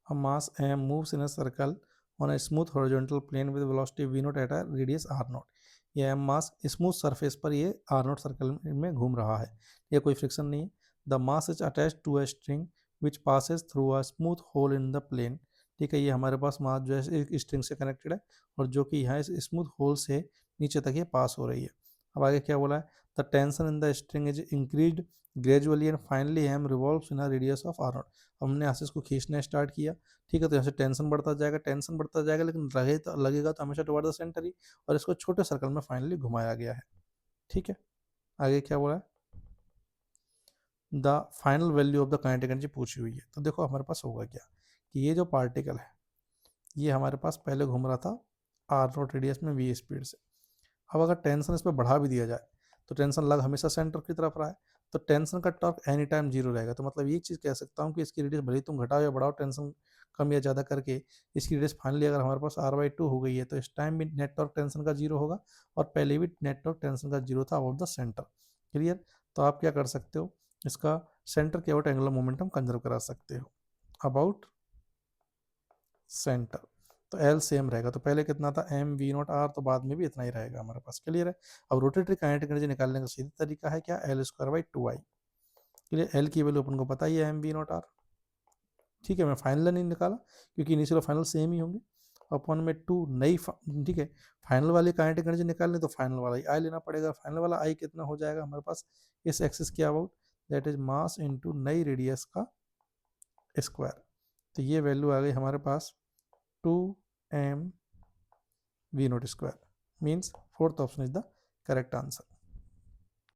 A mass m moves in a circle on a smooth horizontal plane with velocity v naught at a radius r naught. ये m मास smooth surface पर ये r naught circle में घूम रहा है, ये कोई फ्रिक्शन नहीं है. The mass is attached to a string which passes through a smooth hole in the plane. ठीक है, ये हमारे पास मास जो है एक स्ट्रिंग से कनेक्टेड है और जो कि यहाँ इस स्मूथ होल से नीचे तक ये पास हो रही है. अब आगे क्या बोला है? The tension in the string is increased gradually and finally M revolves in a radius of r naught. हमने यहाँ से इसको खींचना स्टार्ट किया. ठीक है, तो यहाँ से टेंशन बढ़ता जाएगा, लेकिन लगेगा तो हमेशा टुवर्ड द सेंटर ही, और इसको छोटे सर्कल में फाइनली घुमाया गया है. ठीक है, आगे क्या बोला है? The final value of the kinetic energy पूछी हुई है. तो देखो हमारे पास होगा क्या कि ये जो पार्टिकल है ये हमारे पास पहले घूम रहा था आर नॉट रेडियस में वी स्पीड से. अब अगर टेंशन इस पर बढ़ा भी दिया जाए तो टेंशन लग हमेशा सेंटर की तरफ रहा है, तो टेंशन का टॉर्क एनी टाइम जीरो रहेगा. तो मतलब ये चीज़ कह सकता हूँ कि इसकी रेडियस भले ही तुम घटाओ या बढ़ाओ टेंशन कम या ज़्यादा करके, इसकी रेडियस फाइनली अगर हमारे पास r/2 हो गई है तो इस टाइम भी नेट टॉर्क टेंशन का जीरो होगा, और पहले भी नेट टॉर्क टेंशन का जीरो था अबाउट द सेंटर. क्लियर? तो आप क्या कर सकते हो, इसका सेंटर के अबाउट एंगुलर मोमेंटम कंजर्व करा सकते हो अबाउट सेंटर. तो एल सेम रहेगा, तो पहले कितना था एम वी नॉट आर, तो बाद में भी इतना ही रहेगा हमारे पास. क्लियर है? अब रोटेटरी काइनेटिक एनर्जी निकालने का सीधा तरीका है क्या? L square by 2i. Clear? L की वैल्यू अपन को पता ही है एम वी नॉट आर. ठीक है, मैं फाइनल नहीं निकाला क्योंकि इनिशियल और फाइनल सेम ही होंगे. अपन में टू नई ठीक है, फाइनल वाली काइनेटिक एनर्जी निकालनी तो फाइनल वाला आई लेना पड़ेगा. फाइनल वाला आई कितना हो जाएगा हमारे पास इस एक्सिस के about, that is mass into नई रेडियस का स्क्वायर. तो ये वैल्यू आ गई हमारे पास 2m v not square. Means fourth option is the correct answer.